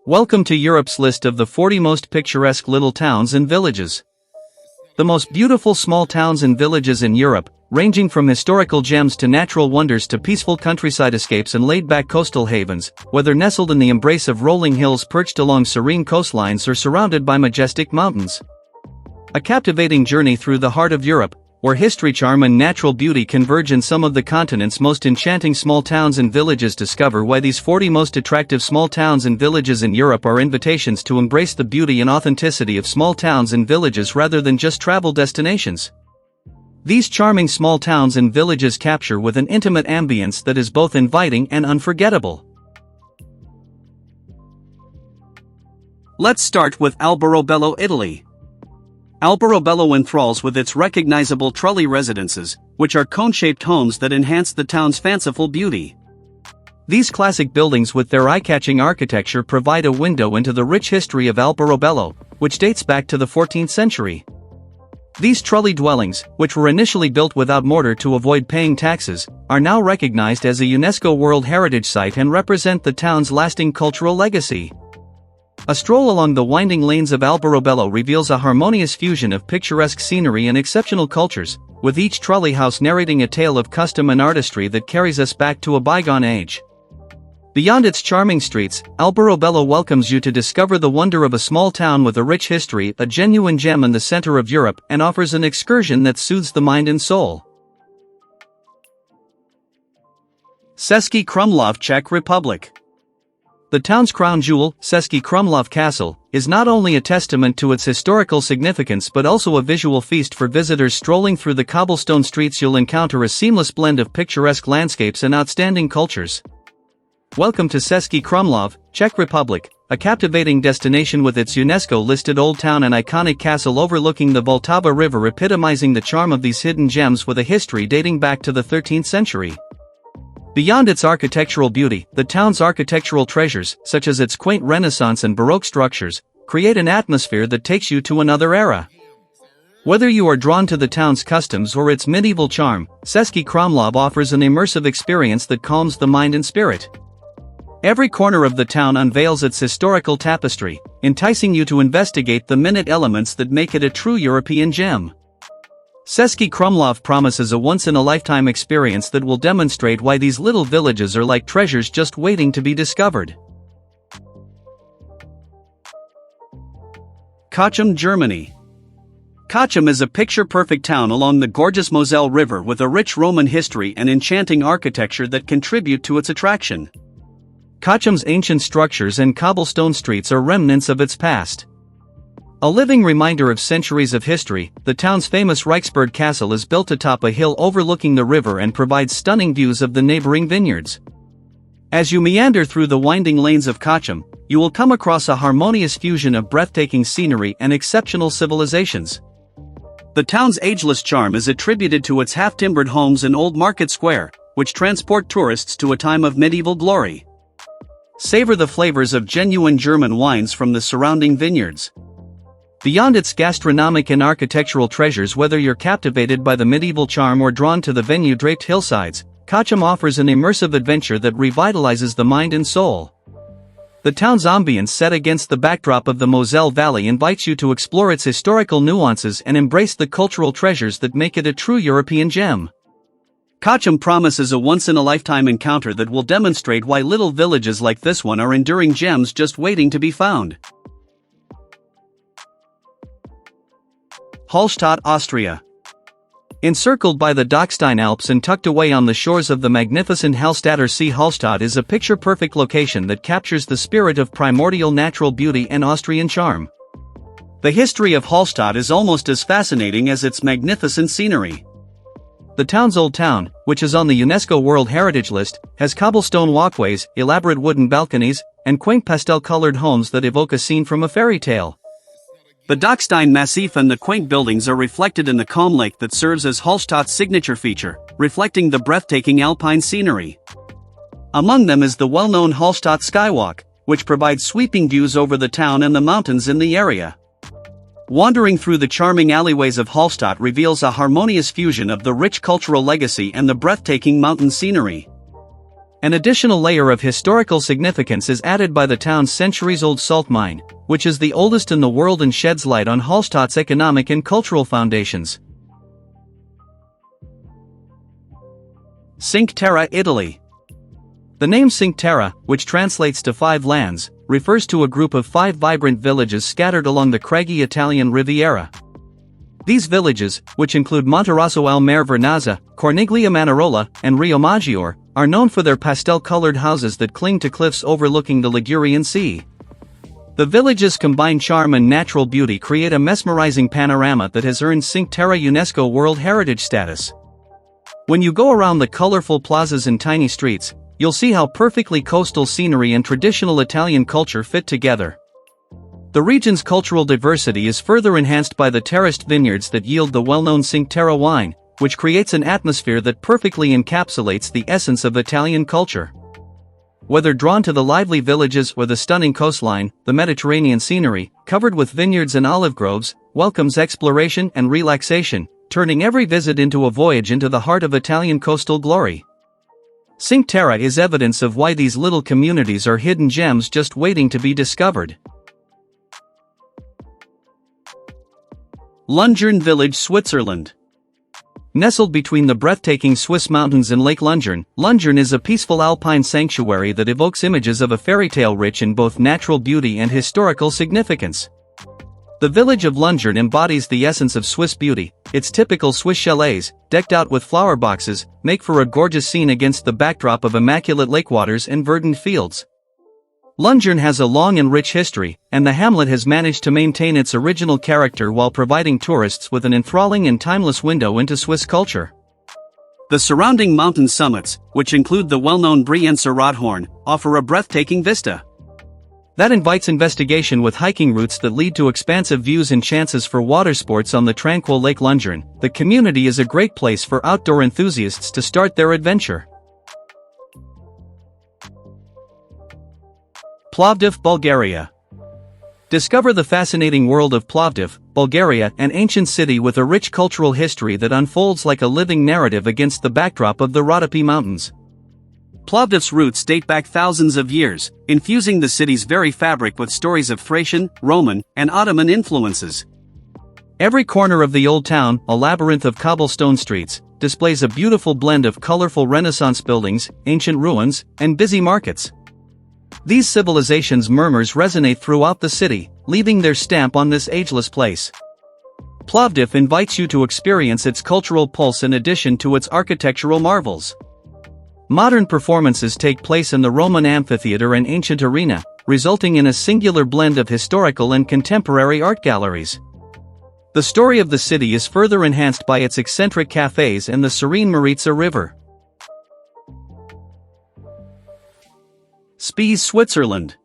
Welcome to Europe's list of the 40 most picturesque little towns and villages. The most beautiful small towns and villages in Europe, ranging from historical gems to natural wonders to peaceful countryside escapes and laid-back coastal havens, whether nestled in the embrace of rolling hills perched along serene coastlines or surrounded by majestic mountains. A captivating journey through the heart of Europe, where history, charm and natural beauty converge in some of the continent's most enchanting small towns and villages. Discover why these 40 most attractive small towns and villages in Europe are invitations to embrace the beauty and authenticity of small towns and villages rather than just travel destinations. These charming small towns and villages capture with an intimate ambience that is both inviting and unforgettable. Let's start with Alberobello, Italy. Alberobello enthralls with its recognizable trulli residences, which are cone-shaped homes that enhance the town's fanciful beauty. These classic buildings with their eye-catching architecture provide a window into the rich history of Alberobello, which dates back to the 14th century. These trulli dwellings, which were initially built without mortar to avoid paying taxes, are now recognized as a UNESCO World Heritage Site and represent the town's lasting cultural legacy. A stroll along the winding lanes of Alberobello reveals a harmonious fusion of picturesque scenery and exceptional cultures, with each trulli house narrating a tale of custom and artistry that carries us back to a bygone age. Beyond its charming streets, Alberobello welcomes you to discover the wonder of a small town with a rich history, a genuine gem in the center of Europe, and offers an excursion that soothes the mind and soul. Český Krumlov, Czech Republic. The town's crown jewel, Český Krumlov Castle, is not only a testament to its historical significance but also a visual feast for visitors. Strolling through the cobblestone streets, you'll encounter a seamless blend of picturesque landscapes and outstanding cultures. Welcome to Český Krumlov, Czech Republic, a captivating destination with its UNESCO-listed old town and iconic castle overlooking the Vltava River, epitomizing the charm of these hidden gems with a history dating back to the 13th century. Beyond its architectural beauty, the town's architectural treasures, such as its quaint Renaissance and Baroque structures, create an atmosphere that takes you to another era. Whether you are drawn to the town's customs or its medieval charm, Český Krumlov offers an immersive experience that calms the mind and spirit. Every corner of the town unveils its historical tapestry, enticing you to investigate the minute elements that make it a true European gem. Český Krumlov promises a once-in-a-lifetime experience that will demonstrate why these little villages are like treasures just waiting to be discovered. Kach Germany. Kach is a picture-perfect town along the gorgeous Moselle River with a rich Roman history and enchanting architecture that contribute to its attraction. Kach's ancient structures and cobblestone streets are remnants of its past. A living reminder of centuries of history, the town's famous Reichsburg Castle is built atop a hill overlooking the river and provides stunning views of the neighboring vineyards. As you meander through the winding lanes of Kach, you will come across a harmonious fusion of breathtaking scenery and exceptional civilizations. The town's ageless charm is attributed to its half-timbered homes and old market square, which transport tourists to a time of medieval glory. Savor the flavors of genuine German wines from the surrounding vineyards. Beyond its gastronomic and architectural treasures, whether you're captivated by the medieval charm or drawn to the venue-draped hillsides, Kach offers an immersive adventure that revitalizes the mind and soul. The town's ambience, set against the backdrop of the Moselle Valley, invites you to explore its historical nuances and embrace the cultural treasures that make it a true European gem. Kach promises a once-in-a-lifetime encounter that will demonstrate why little villages like this one are enduring gems just waiting to be found. Hallstatt, Austria. Encircled by the Dachstein Alps and tucked away on the shores of the magnificent Hallstatter Sea, Hallstatt is a picture-perfect location that captures the spirit of primordial natural beauty and Austrian charm. The history of Hallstatt is almost as fascinating as its magnificent scenery. The town's old town, which is on the UNESCO World Heritage List, has cobblestone walkways, elaborate wooden balconies, and quaint pastel-colored homes that evoke a scene from a fairy tale. The Dachstein Massif and the quaint buildings are reflected in the calm lake that serves as Hallstatt's signature feature, reflecting the breathtaking alpine scenery. Among them is the well-known Hallstatt Skywalk, which provides sweeping views over the town and the mountains in the area. Wandering through the charming alleyways of Hallstatt reveals a harmonious fusion of the rich cultural legacy and the breathtaking mountain scenery. An additional layer of historical significance is added by the town's centuries-old salt mine, which is the oldest in the world and sheds light on Hallstatt's economic and cultural foundations. Cinque Terre, Italy. The name Cinque Terre, which translates to five lands, refers to a group of 5 vibrant villages scattered along the craggy Italian Riviera. These villages, which include Monterosso al Mare Vernazza, Corniglia Manarola, and Riomaggiore, are known for their pastel-colored houses that cling to cliffs overlooking the Ligurian Sea. The village's combined charm and natural beauty create a mesmerizing panorama that has earned Cinque Terre UNESCO World Heritage status. When you go around the colorful plazas and tiny streets, you'll see how perfectly coastal scenery and traditional Italian culture fit together. The region's cultural diversity is further enhanced by the terraced vineyards that yield the well-known Cinque Terre wine, which creates an atmosphere that perfectly encapsulates the essence of Italian culture. Whether drawn to the lively villages or the stunning coastline, the Mediterranean scenery, covered with vineyards and olive groves, welcomes exploration and relaxation, turning every visit into a voyage into the heart of Italian coastal glory. Cinque Terre is evidence of why these little communities are hidden gems just waiting to be discovered. Lungern Village, Switzerland. Nestled between the breathtaking Swiss mountains and Lake Lungern, Lungern is a peaceful alpine sanctuary that evokes images of a fairy tale rich in both natural beauty and historical significance. The village of Lungern embodies the essence of Swiss beauty. Its typical Swiss chalets, decked out with flower boxes, make for a gorgeous scene against the backdrop of immaculate lakewaters and verdant fields. Lungern has a long and rich history, and the hamlet has managed to maintain its original character while providing tourists with an enthralling and timeless window into Swiss culture. The surrounding mountain summits, which include the well-known Brienzer Rothhorn, offer a breathtaking vista that invites investigation with hiking routes that lead to expansive views and chances for water sports on the tranquil Lake Lungern. The community is a great place for outdoor enthusiasts to start their adventure. Plovdiv, Bulgaria. Discover the fascinating world of Plovdiv, Bulgaria, an ancient city with a rich cultural history that unfolds like a living narrative against the backdrop of the Rhodope Mountains. Plovdiv's roots date back thousands of years, infusing the city's very fabric with stories of Thracian, Roman, and Ottoman influences. Every corner of the old town, a labyrinth of cobblestone streets, displays a beautiful blend of colorful Renaissance buildings, ancient ruins, and busy markets. These civilizations' murmurs resonate throughout the city, leaving their stamp on this ageless place. Plovdiv invites you to experience its cultural pulse in addition to its architectural marvels. Modern performances take place in the Roman amphitheater and ancient arena, resulting in a singular blend of historical and contemporary art galleries. The story of the city is further enhanced by its eccentric cafes and the serene Maritsa River. Spees, Switzerland.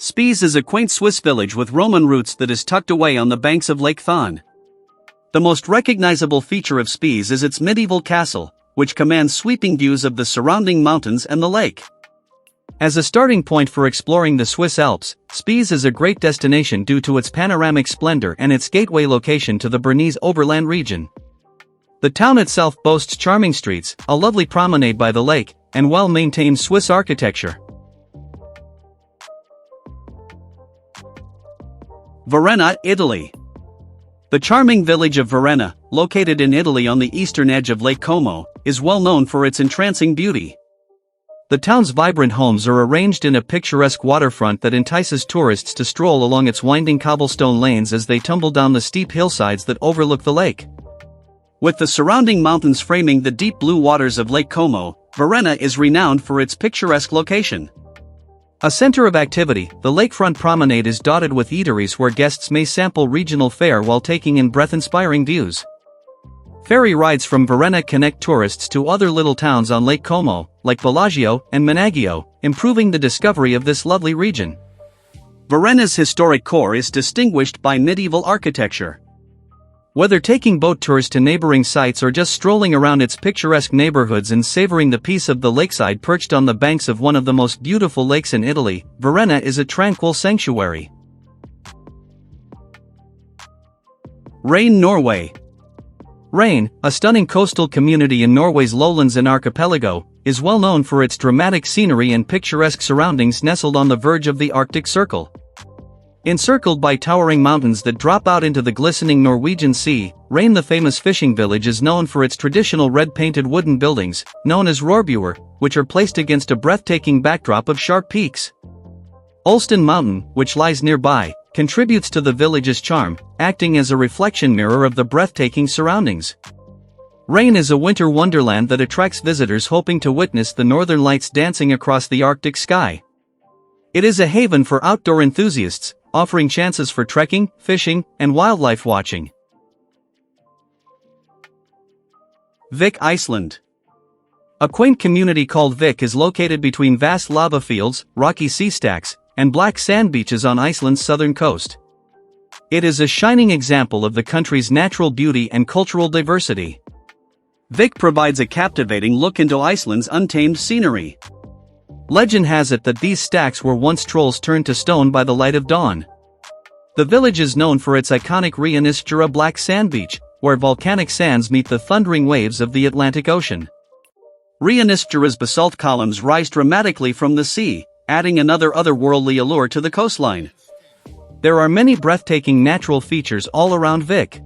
Spees is a quaint Swiss village with Roman roots that is tucked away on the banks of Lake Thon. The most recognizable feature of Spees is its medieval castle, which commands sweeping views of the surrounding mountains and the lake. As a starting point for exploring the Swiss Alps, Spees is a great destination due to its panoramic splendor and its gateway location to the Bernese Oberland region. The town itself boasts charming streets, a lovely promenade by the lake, and well-maintained Swiss architecture. Verena, Italy. The charming village of Verena, located in Italy on the eastern edge of Lake Como, is well known for its entrancing beauty. The town's vibrant homes are arranged in a picturesque waterfront that entices tourists to stroll along its winding cobblestone lanes as they tumble down the steep hillsides that overlook the lake. With the surrounding mountains framing the deep blue waters of Lake Como, Verena is renowned for its picturesque location. A center of activity, the lakefront promenade is dotted with eateries where guests may sample regional fare while taking in breath-inspiring views. Ferry rides from Verena connect tourists to other little towns on Lake Como, like Bellagio and Menaggio, improving the discovery of this lovely region. Verena's historic core is distinguished by medieval architecture. Whether taking boat tours to neighboring sites or just strolling around its picturesque neighborhoods and savoring the peace of the lakeside perched on the banks of one of the most beautiful lakes in Italy, Verena is a tranquil sanctuary. Rhine, Norway. Rhine, a stunning coastal community in Norway's lowlands and archipelago, is well known for its dramatic scenery and picturesque surroundings nestled on the verge of the Arctic Circle. Encircled by towering mountains that drop out into the glistening Norwegian Sea, Røyen, the famous fishing village, is known for its traditional red-painted wooden buildings, known as rorbuer, which are placed against a breathtaking backdrop of sharp peaks. Ulsten Mountain, which lies nearby, contributes to the village's charm, acting as a reflection mirror of the breathtaking surroundings. Røyen is a winter wonderland that attracts visitors hoping to witness the northern lights dancing across the Arctic sky. It is a haven for outdoor enthusiasts, offering chances for trekking, fishing, and wildlife watching. Vic Iceland. A quaint community called Vic is located between vast lava fields, rocky sea stacks, and black sand beaches on Iceland's southern coast. It is a shining example of the country's natural beauty and cultural diversity. Vic provides a captivating look into Iceland's untamed scenery. Legend has it that these stacks were once trolls turned to stone by the light of dawn. The village is known for its iconic Røyen black sand beach, where volcanic sands meet the thundering waves of the Atlantic Ocean. Røyen's basalt columns rise dramatically from the sea, adding another otherworldly allure to the coastline. There are many breathtaking natural features all around Vic,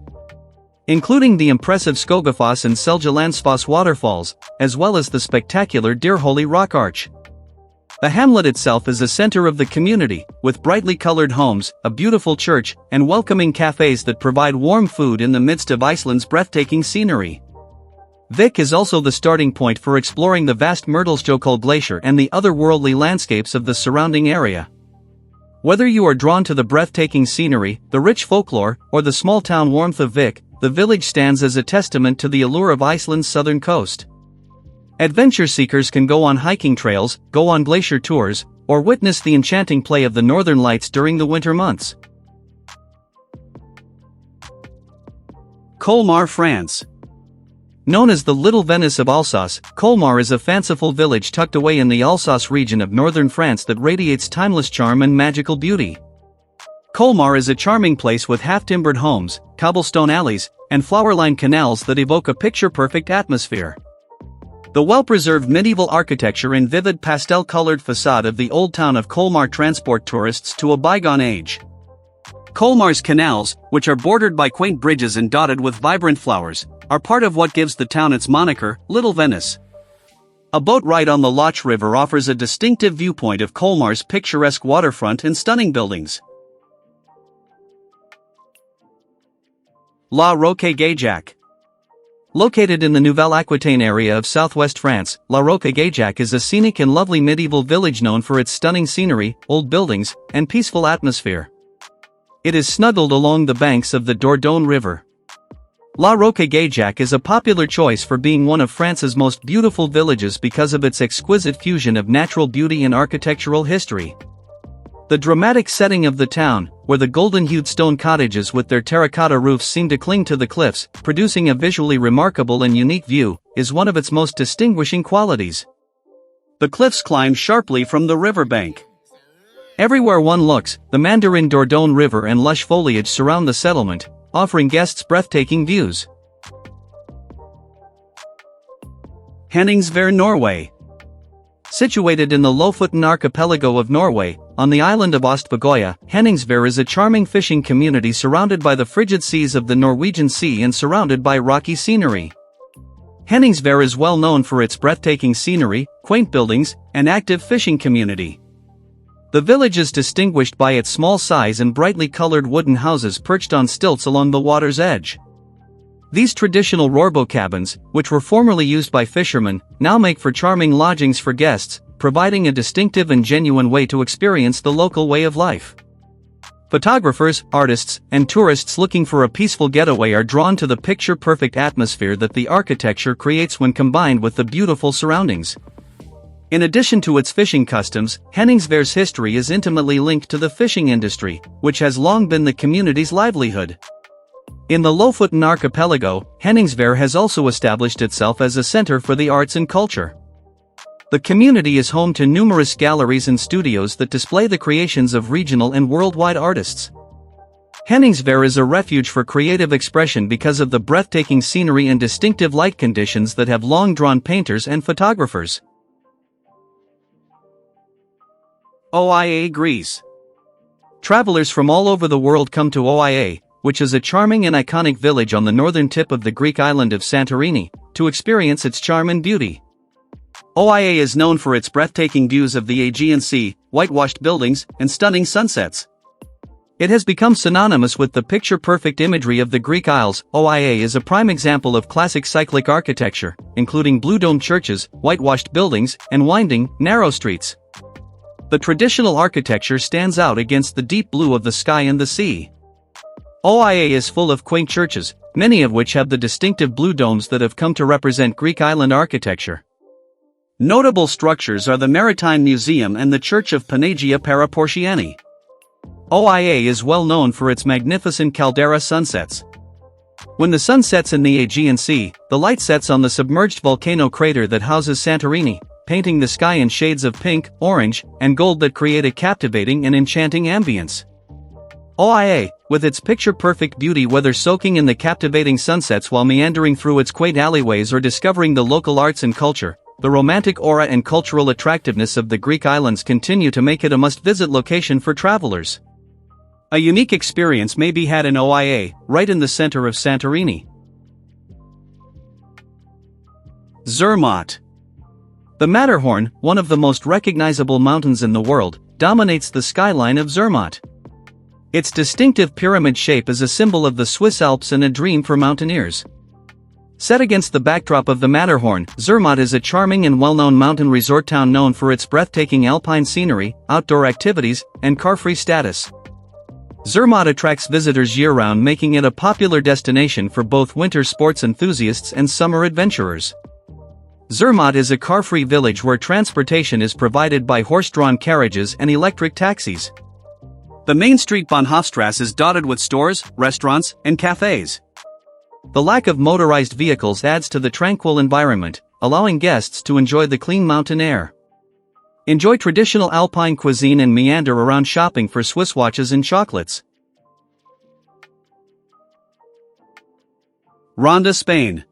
including the impressive Skogafoss and Seljalandsfoss waterfalls, as well as the spectacular Deerholy rock arch. The hamlet itself is a center of the community, with brightly colored homes, a beautiful church, and welcoming cafes that provide warm food in the midst of Iceland's breathtaking scenery. Vic is also the starting point for exploring the vast Myrtlsjökull glacier and the otherworldly landscapes of the surrounding area. Whether you are drawn to the breathtaking scenery, the rich folklore, or the small-town warmth of Vic, the village stands as a testament to the allure of Iceland's southern coast. Adventure seekers can go on hiking trails, go on glacier tours, or witness the enchanting play of the northern lights during the winter months. Colmar, France. Known as the Little Venice of Alsace, Colmar is a fanciful village tucked away in the Alsace region of northern France that radiates timeless charm and magical beauty. Colmar is a charming place with half-timbered homes, cobblestone alleys, and flower-lined canals that evoke a picture-perfect atmosphere. The well-preserved medieval architecture and vivid pastel-colored facade of the old town of Colmar transport tourists to a bygone age. Colmar's canals, which are bordered by quaint bridges and dotted with vibrant flowers, are part of what gives the town its moniker, Little Venice. A boat ride on the Loch River offers a distinctive viewpoint of Colmar's picturesque waterfront and stunning buildings. La Roque-Gaillac. Located in the Nouvelle-Aquitaine area of southwest France, La Roque-Gaillac is a scenic and lovely medieval village known for its stunning scenery, old buildings, and peaceful atmosphere. It is snuggled along the banks of the Dordogne River. La Roque-Gaillac is a popular choice for being one of France's most beautiful villages because of its exquisite fusion of natural beauty and architectural history. The dramatic setting of the town, where the golden-hued stone cottages with their terracotta roofs seem to cling to the cliffs, producing a visually remarkable and unique view, is one of its most distinguishing qualities. The cliffs climb sharply from the riverbank. Everywhere one looks, the Mandarin Dordogne River and lush foliage surround the settlement, offering guests breathtaking views. Hennings Norway. Situated in the Lofoten archipelago of Norway, on the island of Ostbøgøya, Henningsvær is a charming fishing community surrounded by the frigid seas of the Norwegian Sea and surrounded by rocky scenery. Henningsvær is well known for its breathtaking scenery, quaint buildings, and active fishing community. The village is distinguished by its small size and brightly colored wooden houses perched on stilts along the water's edge. These traditional rorbo cabins, which were formerly used by fishermen, now make for charming lodgings for guests, providing a distinctive and genuine way to experience the local way of life. Photographers, artists, and tourists looking for a peaceful getaway are drawn to the picture-perfect atmosphere that the architecture creates when combined with the beautiful surroundings. In addition to its fishing customs, Henningsvær's history is intimately linked to the fishing industry, which has long been the community's livelihood. In the Lofoten archipelago, Henningsvær has also established itself as a center for the arts and culture. The community is home to numerous galleries and studios that display the creations of regional and worldwide artists. Henningsvær is a refuge for creative expression because of the breathtaking scenery and distinctive light conditions that have long drawn painters and photographers. OIA Greece. Travelers from all over the world come to OIA, which is a charming and iconic village on the northern tip of the Greek island of Santorini, to experience its charm and beauty. OIA is known for its breathtaking views of the Aegean Sea, whitewashed buildings, and stunning sunsets. It has become synonymous with the picture-perfect imagery of the Greek Isles. OIA is a prime example of classic cyclic architecture, including blue-domed churches, whitewashed buildings, and winding, narrow streets. The traditional architecture stands out against the deep blue of the sky and the sea. OIA is full of quaint churches, many of which have the distinctive blue domes that have come to represent Greek island architecture. Notable structures are the Maritime Museum and the Church of Panagia Paraportiani. OIA is well known for its magnificent caldera sunsets. When the sun sets in the Aegean Sea, the light sets on the submerged volcano crater that houses Santorini, painting the sky in shades of pink, orange, and gold that create a captivating and enchanting ambience. OIA, with its picture-perfect beauty, whether soaking in the captivating sunsets while meandering through its quaint alleyways or discovering the local arts and culture, the romantic aura and cultural attractiveness of the Greek islands continue to make it a must-visit location for travelers. A unique experience may be had in OIA, right in the center of Santorini. Zermatt. The Matterhorn, one of the most recognizable mountains in the world, dominates the skyline of Zermatt. Its distinctive pyramid shape is a symbol of the Swiss Alps and a dream for mountaineers. Set against the backdrop of the Matterhorn, Zermatt is a charming and well-known mountain resort town known for its breathtaking alpine scenery, outdoor activities, and car-free status. Zermatt attracts visitors year-round, making it a popular destination for both winter sports enthusiasts and summer adventurers. Zermatt is a car-free village where transportation is provided by horse-drawn carriages and electric taxis. The main street Bahnhofstrasse is dotted with stores, restaurants, and cafes. The lack of motorized vehicles adds to the tranquil environment, allowing guests to enjoy the clean mountain air. Enjoy traditional alpine cuisine and meander around shopping for Swiss watches and chocolates. Ronda Spain.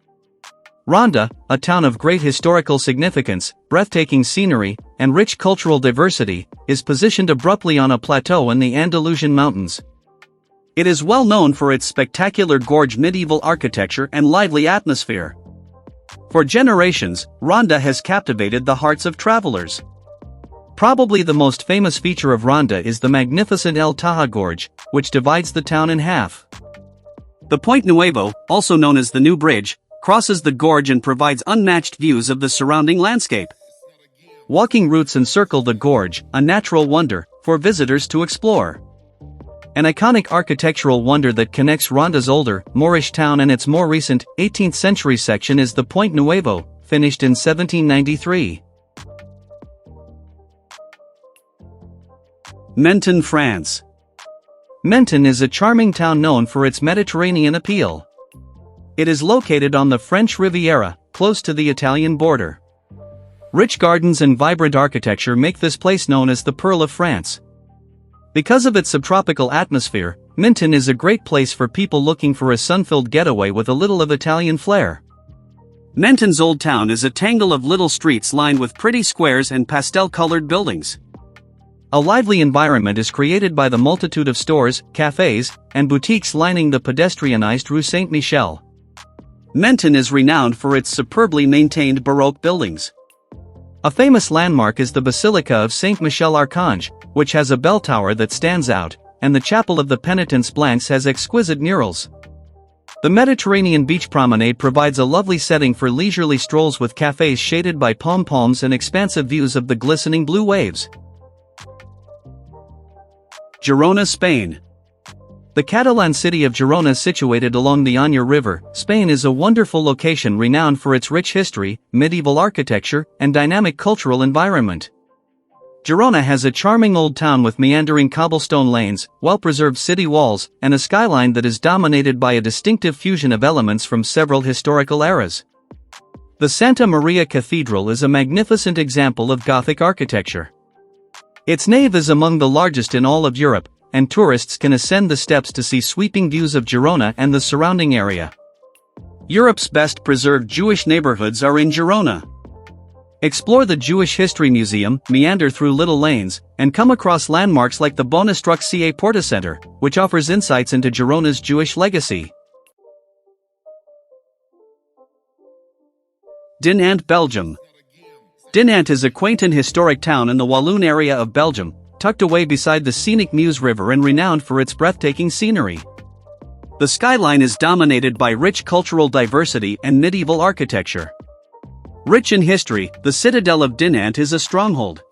Ronda, a town of great historical significance, breathtaking scenery, and rich cultural diversity, is positioned abruptly on a plateau in the Andalusian mountains. It is well known for its spectacular gorge, medieval architecture, and lively atmosphere. For generations, Ronda has captivated the hearts of travelers. Probably the most famous feature of Ronda is the magnificent El Taha Gorge, which divides the town in half. The Point Nuevo, also known as the New Bridge, crosses the gorge and provides unmatched views of the surrounding landscape. Walking routes encircle the gorge, a natural wonder for visitors to explore. An iconic architectural wonder that connects Ronda's older, Moorish town and its more recent, 18th-century section is the Point Nuevo, finished in 1793. Menon France. Menton is a charming town known for its Mediterranean appeal. It is located on the French Riviera, close to the Italian border. Rich gardens and vibrant architecture make this place known as the Pearl of France. Because of its subtropical atmosphere, Menton is a great place for people looking for a sun-filled getaway with a little of Italian flair. Menton's old town is a tangle of little streets lined with pretty squares and pastel-colored buildings. A lively environment is created by the multitude of stores, cafes, and boutiques lining the pedestrianized Rue Saint-Michel. Menton is renowned for its superbly maintained Baroque buildings. A famous landmark is the Basilica of Saint-Michel Archange, which has a bell tower that stands out, and the Chapel of the Penitents Blancs has exquisite murals. The Mediterranean beach promenade provides a lovely setting for leisurely strolls with cafes shaded by palms and expansive views of the glistening blue waves. Jona Spain. The Catalan city of Girona, situated along the Anya River, Spain, is a wonderful location renowned for its rich history, medieval architecture, and dynamic cultural environment. Girona has a charming old town with meandering cobblestone lanes, well-preserved city walls, and a skyline that is dominated by a distinctive fusion of elements from several historical eras. The Santa Maria Cathedral is a magnificent example of Gothic architecture. Its nave is among the largest in all of Europe, and tourists can ascend the steps to see sweeping views of Girona and the surrounding area. Europe's best preserved Jewish neighborhoods are in Girona. Explore the Jewish History Museum, meander through little lanes, and come across landmarks like the Bonastruc Porta Center, which offers insights into Girona's Jewish legacy. Denant Belgium. Denant is a quaint and historic town in the Walloon area of Belgium, tucked away beside the scenic Meuse River and renowned for its breathtaking scenery. The skyline is dominated by rich cultural diversity and medieval architecture. Rich in history, the citadel of Denant is a stronghold.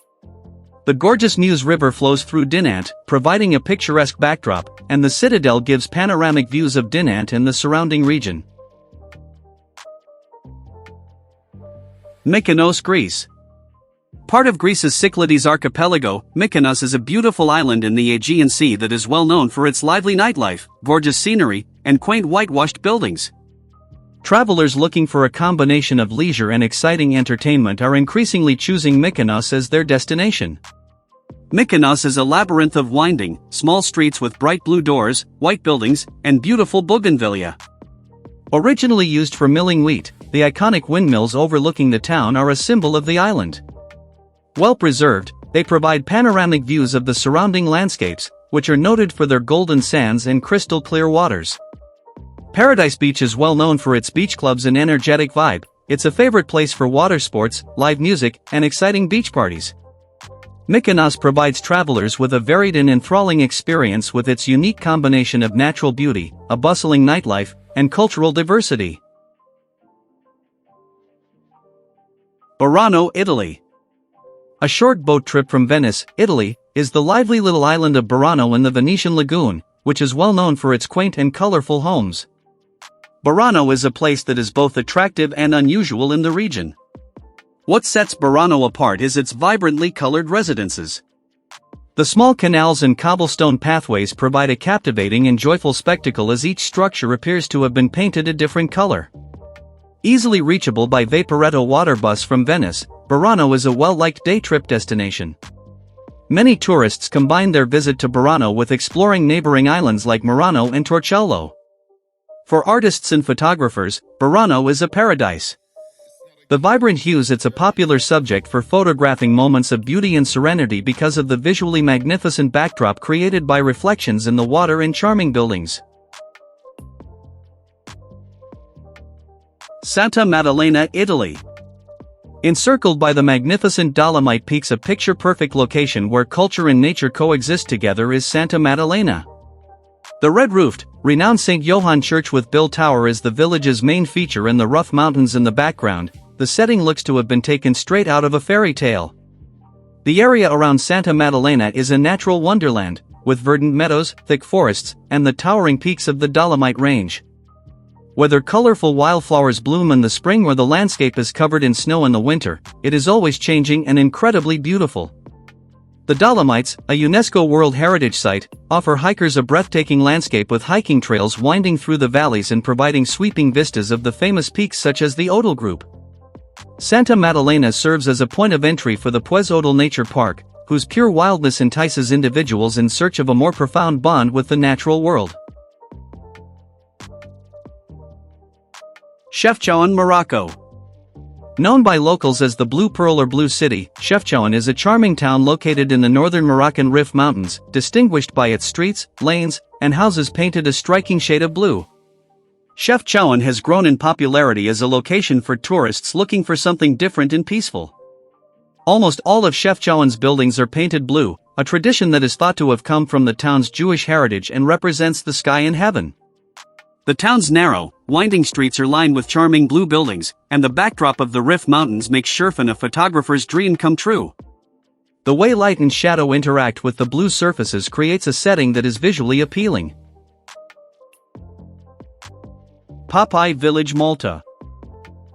The gorgeous Meuse River flows through Denant, providing a picturesque backdrop, and the citadel gives panoramic views of Denant and the surrounding region. Mykonos, Greece. Part of Greece's Cyclades archipelago, Mykonos is a beautiful island in the Aegean Sea that is well known for its lively nightlife, gorgeous scenery, and quaint whitewashed buildings. Travelers looking for a combination of leisure and exciting entertainment are increasingly choosing Mykonos as their destination. Mykonos is a labyrinth of winding, small streets with bright blue doors, white buildings, and beautiful bougainvillea. Originally used for milling wheat, the iconic windmills overlooking the town are a symbol of the island. Well preserved, they provide panoramic views of the surrounding landscapes, which are noted for their golden sands and crystal clear waters. Paradise Beach is well known for its beach clubs and energetic vibe. It's a favorite place for water sports, live music, and exciting beach parties. Mykonos provides travelers with a varied and enthralling experience with its unique combination of natural beauty, a bustling nightlife, and cultural diversity. Barano, Italy. A short boat trip from Venice, Italy, is the lively little island of Barano in the Venetian lagoon, which is well known for its quaint and colorful homes. Barano is a place that is both attractive and unusual in the region. What sets Barano apart is its vibrantly colored residences. The small canals and cobblestone pathways provide a captivating and joyful spectacle as each structure appears to have been painted a different color. Easily reachable by Vaporetto water bus from Venice, Barano is a well-liked day trip destination. Many tourists combine their visit to Barano with exploring neighboring islands like Murano and Torcello. For artists and photographers, Barano is a paradise. The vibrant hues, it's a popular subject for photographing moments of beauty and serenity because of the visually magnificent backdrop created by reflections in the water and charming buildings. Santa Maddalena, Italy. Encircled by the magnificent Dolomite peaks, a picture-perfect location where culture and nature coexist together is Santa Maddalena. The red-roofed, renowned St. Johann Church with Bill Tower is the village's main feature, and the rough mountains in the background. The setting looks to have been taken straight out of a fairy tale. The area around Santa Maddalena is a natural wonderland, with verdant meadows, thick forests, and the towering peaks of the Dolomite Range. Whether colorful wildflowers bloom in the spring or the landscape is covered in snow in the winter, it is always changing and incredibly beautiful. The Dolomites, a UNESCO World Heritage Site, offer hikers a breathtaking landscape with hiking trails winding through the valleys and providing sweeping vistas of the famous peaks such as the Odal Group. Santa Maddalena serves as a point of entry for the Pues Odal Nature Park, whose pure wildness entices individuals in search of a more profound bond with the natural world. Chefchaouen, Morocco. Known by locals as the Blue Pearl or Blue City, Chefchaouen is a charming town located in the northern Moroccan Rif Mountains, distinguished by its streets, lanes, and houses painted a striking shade of blue. Chefchaouen has grown in popularity as a location for tourists looking for something different and peaceful. Almost all of Chefchaouen's buildings are painted blue, a tradition that is thought to have come from the town's Jewish heritage and represents the sky and heaven. The town's narrow, winding streets are lined with charming blue buildings, and the backdrop of the Rif Mountains makes surfing a photographer's dream come true. The way light and shadow interact with the blue surfaces creates a setting that is visually appealing. Popeye Village, Malta.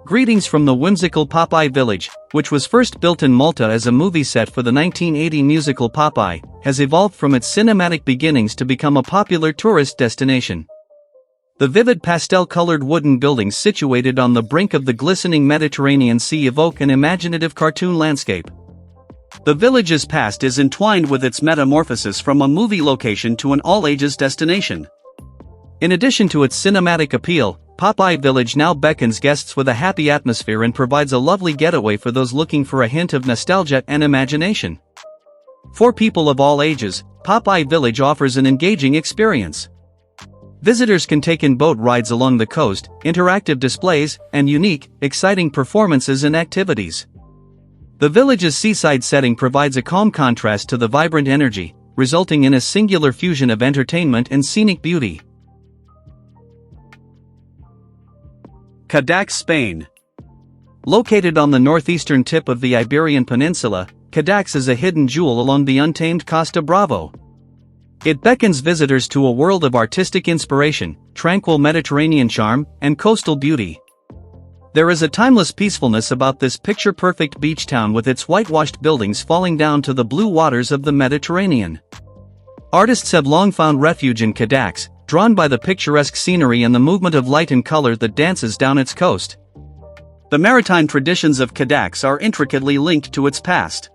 Greetings from the whimsical Popeye Village, which was first built in Malta as a movie set for the 1980 musical Popeye, has evolved from its cinematic beginnings to become a popular tourist destination. The vivid pastel-colored wooden buildings situated on the brink of the glistening Mediterranean Sea evoke an imaginative cartoon landscape. The village's past is entwined with its metamorphosis from a movie location to an all-ages destination. In addition to its cinematic appeal, Popeye Village now beckons guests with a happy atmosphere and provides a lovely getaway for those looking for a hint of nostalgia and imagination. For people of all ages, Popeye Village offers an engaging experience. Visitors can take in boat rides along the coast, interactive displays, and unique, exciting performances and activities. The village's seaside setting provides a calm contrast to the vibrant energy, resulting in a singular fusion of entertainment and scenic beauty. Cadiz Spain. Located on the northeastern tip of the Iberian Peninsula, Cadiz is a hidden jewel along the untamed Costa Brava. It beckons visitors to a world of artistic inspiration, tranquil Mediterranean charm, and coastal beauty. There is a timeless peacefulness about this picture-perfect beach town with its whitewashed buildings falling down to the blue waters of the Mediterranean. Artists have long found refuge in Cadiz, drawn by the picturesque scenery and the movement of light and color that dances down its coast. The maritime traditions of Cadiz are intricately linked to its past.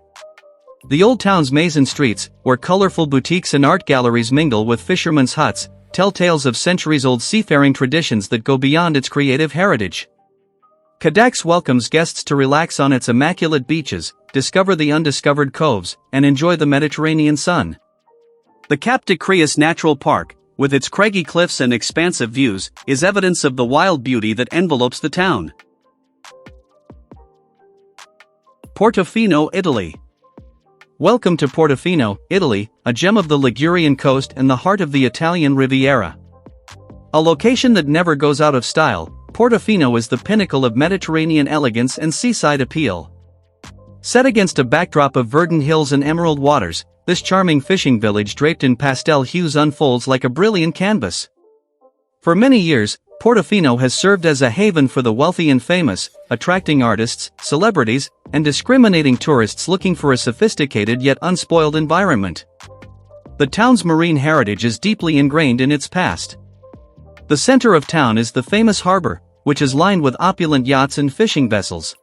The old town's maze and streets, where colorful boutiques and art galleries mingle with fishermen's huts, tell tales of centuries-old seafaring traditions that go beyond its creative heritage. Cadiz welcomes guests to relax on its immaculate beaches, discover the undiscovered coves, and enjoy the Mediterranean sun. The Cap de Creus Natural Park, with its craggy cliffs and expansive views, is evidence of the wild beauty that envelopes the town. Portofino, Italy. Welcome to Portofino, Italy, a gem of the Ligurian coast and the heart of the Italian Riviera. A location that never goes out of style, Portofino is the pinnacle of Mediterranean elegance and seaside appeal. Set against a backdrop of verdant hills and emerald waters, this charming fishing village draped in pastel hues unfolds like a brilliant canvas. For many years, Portofino has served as a haven for the wealthy and famous, attracting artists, celebrities, and discriminating tourists looking for a sophisticated yet unspoiled environment. The town's marine heritage is deeply ingrained in its past. The center of town is the famous harbor, which is lined with opulent yachts and fishing vessels.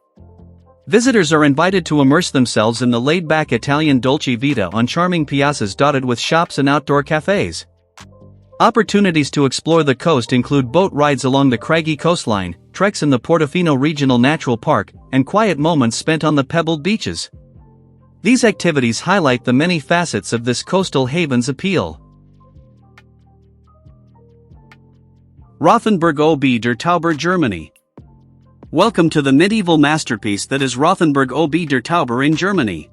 Visitors are invited to immerse themselves in the laid-back Italian dolce vita on charming piazzas dotted with shops and outdoor cafes. Opportunities to explore the coast include boat rides along the craggy coastline, treks in the Portofino Regional Natural Park, and quiet moments spent on the pebbled beaches. These activities highlight the many facets of this coastal haven's appeal. Rothenberg ob der Tauber, Germany. Welcome to the medieval masterpiece that is Rothenberg ob der Tauber in Germany.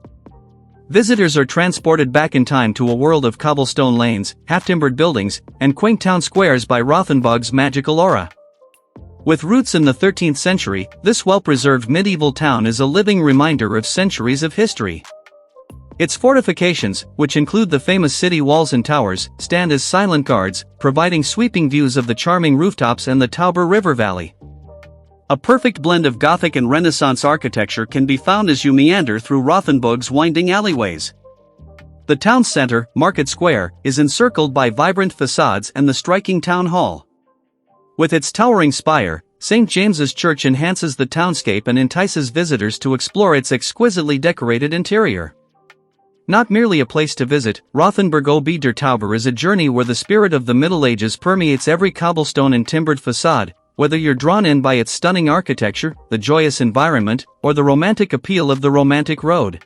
Visitors are transported back in time to a world of cobblestone lanes, half-timbered buildings, and quaint town squares by Rothenburg's magical aura. With roots in the 13th century, this well-preserved medieval town is a living reminder of centuries of history. Its fortifications, which include the famous city walls and towers, stand as silent guards, providing sweeping views of the charming rooftops and the Tauber River Valley. A perfect blend of Gothic and Renaissance architecture can be found as you meander through Rothenburg's winding alleyways. The town's center, Market Square, is encircled by vibrant facades and the striking town hall. With its towering spire, St. James's Church enhances the townscape and entices visitors to explore its exquisitely decorated interior. Not merely a place to visit, Rothenberg ob der Tauber is a journey where the spirit of the Middle Ages permeates every cobblestone and timbered facade, whether you're drawn in by its stunning architecture, the joyous environment, or the romantic appeal of the romantic road.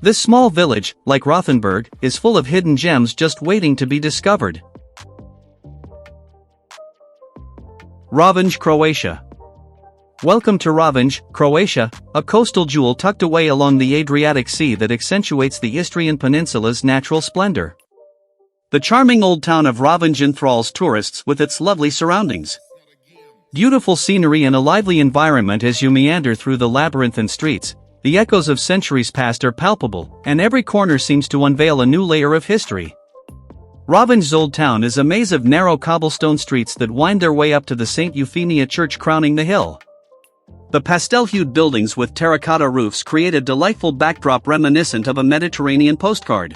This small village, like Rothenberg, is full of hidden gems just waiting to be discovered. Revenge, Croatia. Welcome to Revenge, Croatia, a coastal jewel tucked away along the Adriatic Sea that accentuates the Istrian Peninsula's natural splendor. The charming old town of Revenge enthralls tourists with its lovely surroundings. Beautiful scenery and a lively environment as you meander through the labyrinthine streets. The echoes of centuries past are palpable, and every corner seems to unveil a new layer of history. Revenge's old town is a maze of narrow cobblestone streets that wind their way up to the St. Euphemia Church crowning the hill. The pastel-hued buildings with terracotta roofs create a delightful backdrop reminiscent of a Mediterranean postcard.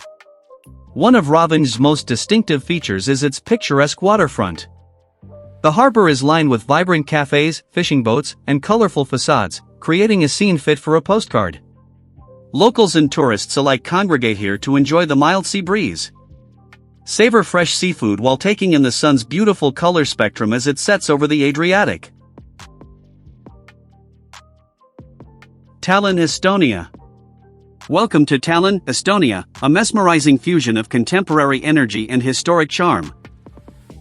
One of Revenge's most distinctive features is its picturesque waterfront. The harbor is lined with vibrant cafes, fishing boats, and colorful facades, creating a scene fit for a postcard. Locals and tourists alike congregate here to enjoy the mild sea breeze. Savor fresh seafood while taking in the sun's beautiful color spectrum as it sets over the Adriatic. Talon Estonia. Welcome to Talon, Estonia, a mesmerizing fusion of contemporary energy and historic charm.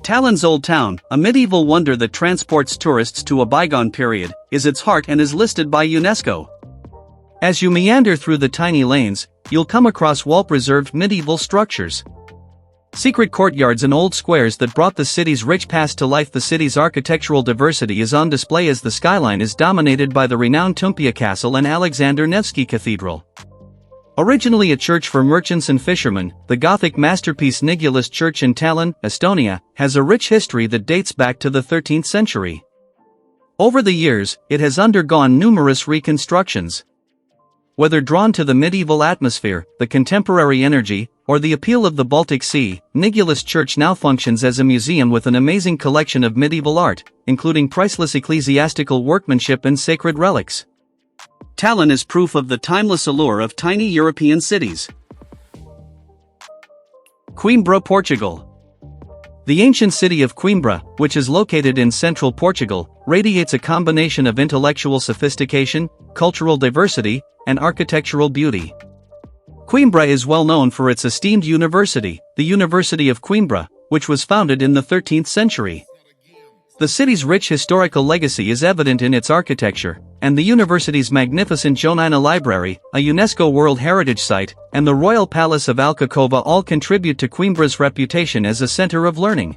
Talon's Old Town, a medieval wonder that transports tourists to a bygone period, is its heart and is listed by UNESCO. As you meander through the tiny lanes, you'll come across well-preserved medieval structures. Secret courtyards and old squares that brought the city's rich past to life. The city's architectural diversity is on display as the skyline is dominated by the renowned Tumpia Castle and Alexander Nevsky Cathedral. Originally a church for merchants and fishermen, the Gothic masterpiece Nigulus Church in Talon, Estonia, has a rich history that dates back to the 13th century. Over the years, it has undergone numerous reconstructions. Whether drawn to the medieval atmosphere, the contemporary energy, or the appeal of the Baltic Sea, Nigulus Church now functions as a museum with an amazing collection of medieval art, including priceless ecclesiastical workmanship and sacred relics. Talon is proof of the timeless allure of tiny European cities. Coimbra, Portugal. The ancient city of Coimbra, which is located in central Portugal, radiates a combination of intellectual sophistication, cultural diversity, and architectural beauty. Coimbra is well known for its esteemed university, the University of Coimbra, which was founded in the 13th century. The city's rich historical legacy is evident in its architecture, and the university's magnificent Jona Library, a UNESCO World Heritage Site, and the Royal Palace of Alcacova all contribute to Coimbra's reputation as a center of learning.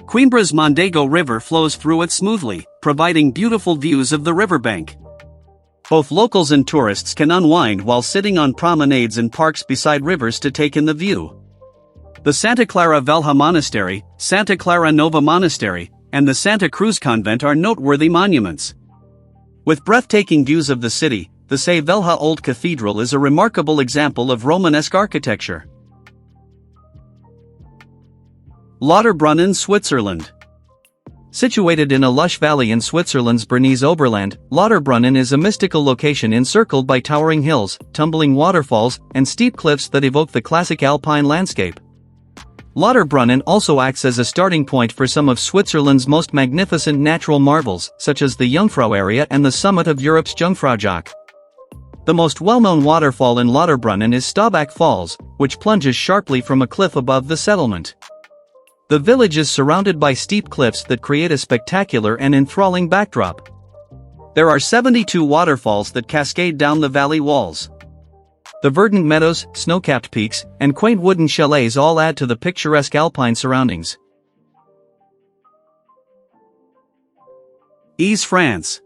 Coimbra's Mondego River flows through it smoothly, providing beautiful views of the riverbank. Both locals and tourists can unwind while sitting on promenades and parks beside rivers to take in the view. The Santa Clara Velha Monastery, Santa Clara Nova Monastery, and the Santa Cruz Convent are noteworthy monuments. With breathtaking views of the city, the Se Velha Old Cathedral is a remarkable example of Romanesque architecture. Lauterbrunnen, Switzerland. Situated in a lush valley in Switzerland's Bernese Oberland, Lauterbrunnen is a mystical location encircled by towering hills, tumbling waterfalls, and steep cliffs that evoke the classic alpine landscape. Lauterbrunnen also acts as a starting point for some of Switzerland's most magnificent natural marvels, such as the Jungfrau area and the summit of Europe's Jungfraujoch. The most well-known waterfall in Lauterbrunnen is Staubach Falls, which plunges sharply from a cliff above the settlement. The village is surrounded by steep cliffs that create a spectacular and enthralling backdrop. There are 72 waterfalls that cascade down the valley walls. The verdant meadows, snow-capped peaks, and quaint wooden chalets all add to the picturesque alpine surroundings. Ise, France.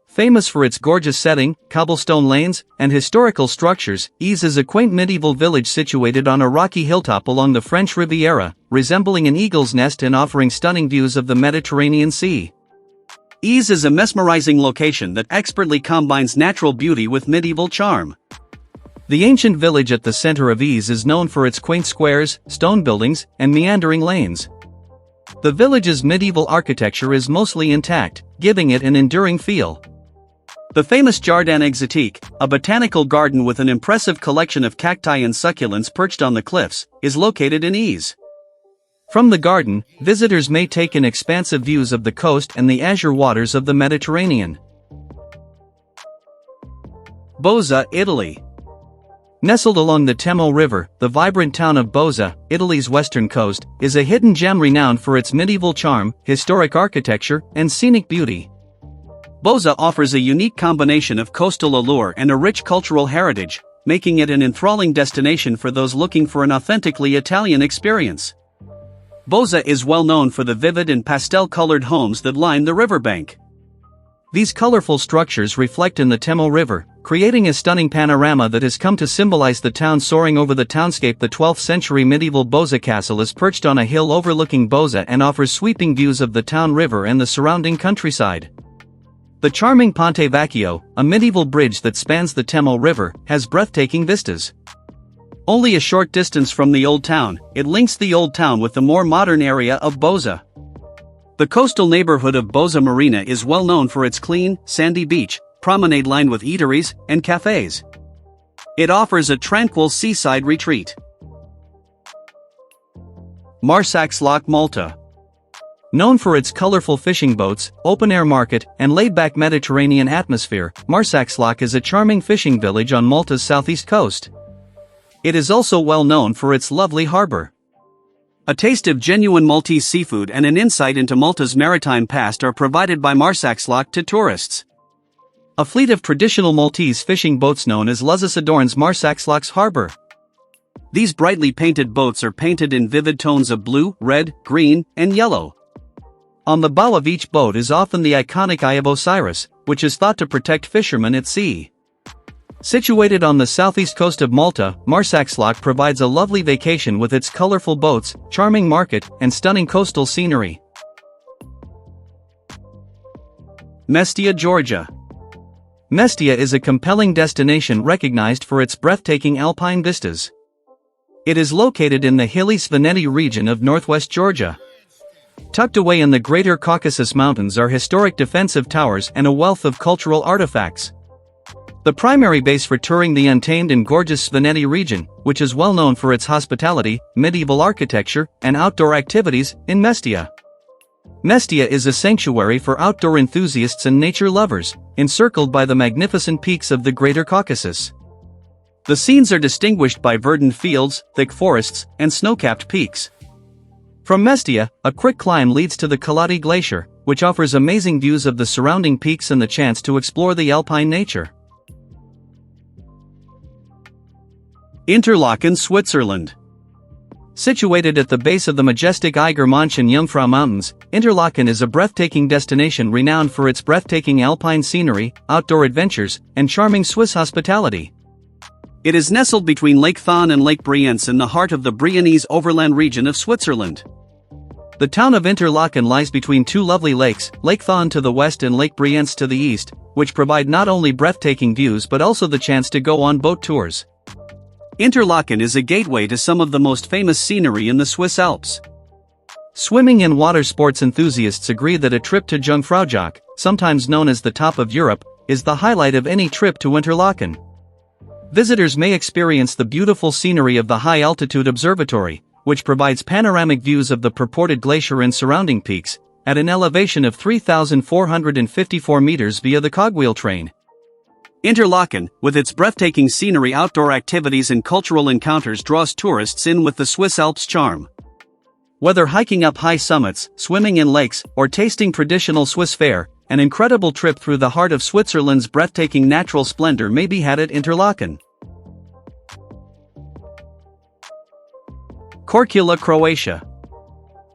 Famous for its gorgeous setting, cobblestone lanes, and historical structures, Ise is a quaint medieval village situated on a rocky hilltop along the French Riviera, resembling an eagle's nest and offering stunning views of the Mediterranean Sea. Ise is a mesmerizing location that expertly combines natural beauty with medieval charm. The ancient village at the center of Ise is known for its quaint squares, stone buildings, and meandering lanes. The village's medieval architecture is mostly intact, giving it an enduring feel. The famous Jardin Exotique, a botanical garden with an impressive collection of cacti and succulents perched on the cliffs, is located in Ise. From the garden, visitors may take in expansive views of the coast and the azure waters of the Mediterranean. Boza, Italy. Nestled along the Temo River, the vibrant town of Boza, Italy's western coast, is a hidden gem renowned for its medieval charm, historic architecture, and scenic beauty. Boza offers a unique combination of coastal allure and a rich cultural heritage, making it an enthralling destination for those looking for an authentically Italian experience. Boza is well known for the vivid and pastel-colored homes that line the riverbank. These colorful structures reflect in the Temo River, creating a stunning panorama that has come to symbolize the town soaring over the townscape. The 12th century medieval Boza Castle is perched on a hill overlooking Boza and offers sweeping views of the town river and the surrounding countryside. The charming Ponte Vecchio, a medieval bridge that spans the Temo River, has breathtaking vistas. Only a short distance from the Old Town, it links the Old Town with the more modern area of Boza. The coastal neighborhood of Boza Marina is well known for its clean, sandy beach, promenade lined with eateries and cafes. It offers a tranquil seaside retreat. Marsachslach, Malta. Known for its colorful fishing boats, open-air market, and laid-back Mediterranean atmosphere, Marsachslach is a charming fishing village on Malta's southeast coast. It is also well known for its lovely harbor. A taste of genuine Maltese seafood and an insight into Malta's maritime past are provided by Marsachslach to tourists. A fleet of traditional Maltese fishing boats known as luzzas adorns Marsachslach's harbor. These brightly painted boats are painted in vivid tones of blue, red, green, and yellow. On the bow of each boat is often the iconic Eye of Osiris, which is thought to protect fishermen at sea. Situated on the southeast coast of Malta, Marsachslach provides a lovely vacation with its colorful boats, charming market, and stunning coastal scenery. Mestia, Georgia. Mestia is a compelling destination recognized for its breathtaking alpine vistas. It is located in the hilly Svaneti region of northwest Georgia. Tucked away in the Greater Caucasus Mountains are historic defensive towers and a wealth of cultural artifacts. The primary base for touring the untamed and gorgeous Svaneti region, which is well known for its hospitality, medieval architecture, and outdoor activities, in Mestia. Mestia is a sanctuary for outdoor enthusiasts and nature lovers, encircled by the magnificent peaks of the Greater Caucasus. The scenes are distinguished by verdant fields, thick forests, and snow-capped peaks. From Mestia, a quick climb leads to the Kaladi Glacier, which offers amazing views of the surrounding peaks and the chance to explore the alpine nature. Interlaken, Switzerland. Situated at the base of the majestic Eigermansch and Jungfrau Mountains, Interlaken is a breathtaking destination renowned for its breathtaking alpine scenery, outdoor adventures, and charming Swiss hospitality. It is nestled between Lake Thun and Lake Brienz in the heart of the Briennese overland region of Switzerland. The town of Interlaken lies between two lovely lakes, Lake Thun to the west and Lake Brienz to the east, which provide not only breathtaking views but also the chance to go on boat tours. Interlaken is a gateway to some of the most famous scenery in the Swiss Alps. Swimming and water sports enthusiasts agree that a trip to Jungfraujoch, sometimes known as the top of Europe, is the highlight of any trip to Interlaken. Visitors may experience the beautiful scenery of the high-altitude observatory, which provides panoramic views of the purported glacier and surrounding peaks, at an elevation of 3,454 meters via the cogwheel train. Interlaken, with its breathtaking scenery, outdoor activities and cultural encounters, draws tourists in with the Swiss Alps charm. Whether hiking up high summits, swimming in lakes, or tasting traditional Swiss fare, an incredible trip through the heart of Switzerland's breathtaking natural splendor may be had at Interlaken. Korčula, Croatia.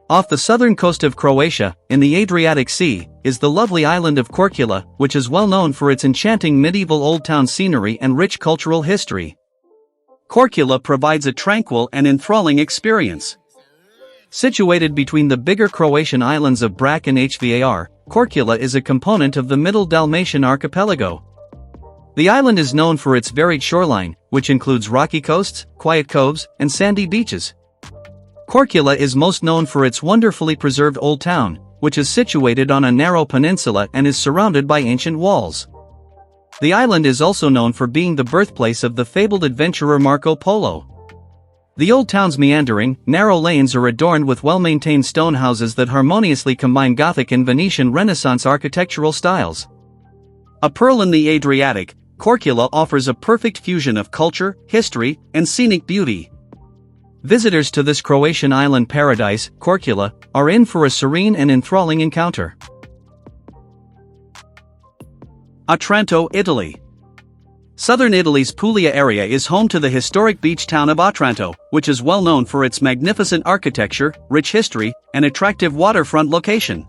Off the southern coast of Croatia, in the Adriatic Sea, is the lovely island of Korčula, which is well known for its enchanting medieval old town scenery and rich cultural history. Korčula provides a tranquil and enthralling experience. Situated between the bigger Croatian islands of Brač and Hvar, Korčula is a component of the Middle Dalmatian archipelago. The island is known for its varied shoreline, which includes rocky coasts, quiet coves, and sandy beaches. Korčula is most known for its wonderfully preserved old town, which is situated on a narrow peninsula and is surrounded by ancient walls. The island is also known for being the birthplace of the fabled adventurer Marco Polo. The old town's meandering, narrow lanes are adorned with well-maintained stone houses that harmoniously combine Gothic and Venetian Renaissance architectural styles. A pearl in the Adriatic, Korčula offers a perfect fusion of culture, history, and scenic beauty. Visitors to this Croatian island paradise, Korčula, are in for a serene and enthralling encounter. Otranto, Italy. Southern Italy's Puglia area is home to the historic beach town of Otranto, which is well known for its magnificent architecture, rich history, and attractive waterfront location.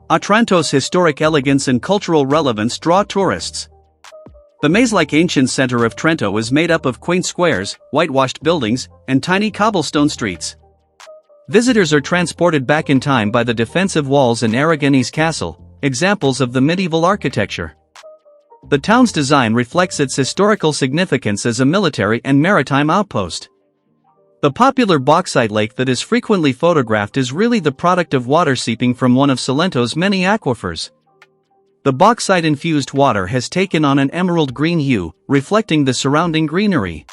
Otranto's historic elegance and cultural relevance draw tourists. The maze-like ancient center of Trento is made up of quaint squares, whitewashed buildings, and tiny cobblestone streets. Visitors are transported back in time by the defensive walls and Aragonese castle, examples of the medieval architecture. The town's design reflects its historical significance as a military and maritime outpost. The popular bauxite lake that is frequently photographed is really the product of water seeping from one of Salento's many aquifers. The bauxite-infused water has taken on an emerald green hue, reflecting the surrounding greenery.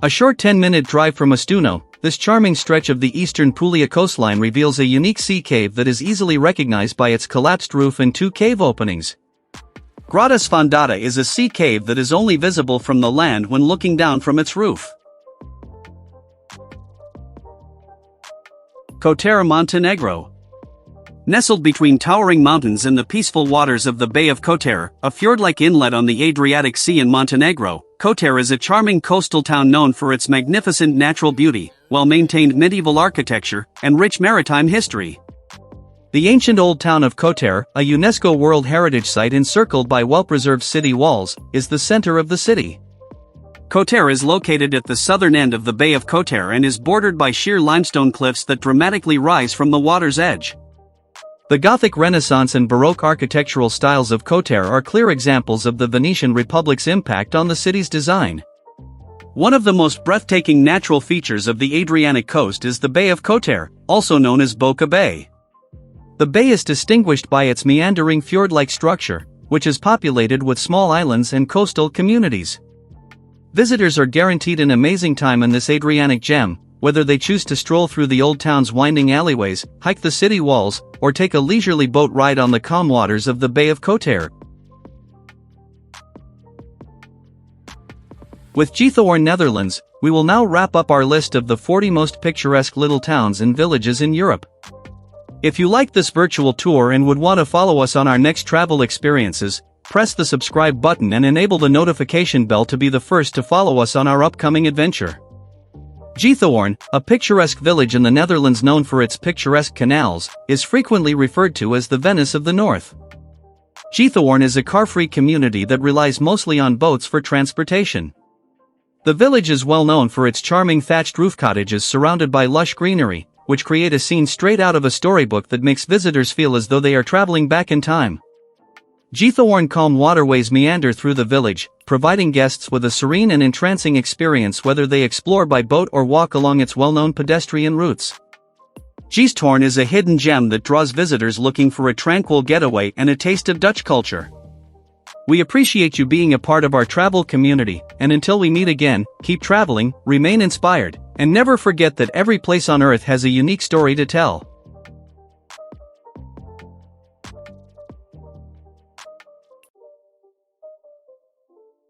A short 10-minute drive from Ostuno, This charming stretch of the eastern Puglia coastline reveals a unique sea cave that is easily recognized by its collapsed roof and two cave openings. Grotta Sfondata is a sea cave that is only visible from the land when looking down from its roof. Kotera, Montenegro. Nestled between towering mountains and the peaceful waters of the Bay of Kotera, a fjord-like inlet on the Adriatic Sea in Montenegro, Kotera is a charming coastal town known for its magnificent natural beauty, well-maintained medieval architecture, and rich maritime history. The ancient old town of Kotera, a UNESCO World Heritage Site encircled by well-preserved city walls, is the center of the city. Kotera is located at the southern end of the Bay of Kotera and is bordered by sheer limestone cliffs that dramatically rise from the water's edge. The Gothic Renaissance and Baroque architectural styles of Kotera are clear examples of the Venetian Republic's impact on the city's design. One of the most breathtaking natural features of the Adriatic coast is the Bay of Kotera, also known as Boca Bay. The bay is distinguished by its meandering fjord-like structure, which is populated with small islands and coastal communities. Visitors are guaranteed an amazing time in this Adriatic gem, whether they choose to stroll through the old town's winding alleyways, hike the city walls, or take a leisurely boat ride on the calm waters of the Bay of Kotera. With Giethoorn, Netherlands, we will now wrap up our list of the 40 most picturesque little towns and villages in Europe. If you like this virtual tour and would want to follow us on our next travel experiences, press the subscribe button and enable the notification bell to be the first to follow us on our upcoming adventure. Giethoorn, a picturesque village in the Netherlands known for its picturesque canals, is frequently referred to as the Venice of the North. Giethoorn is a car-free community that relies mostly on boats for transportation. The village is well known for its charming thatched roof cottages surrounded by lush greenery, which create a scene straight out of a storybook that makes visitors feel as though they are traveling back in time. Giethoorn calm waterways meander through the village, providing guests with a serene and entrancing experience whether they explore by boat or walk along its well-known pedestrian routes. Giethoorn is a hidden gem that draws visitors looking for a tranquil getaway and a taste of Dutch culture. We appreciate you being a part of our travel community, and until we meet again, keep traveling, remain inspired, and never forget that every place on Earth has a unique story to tell.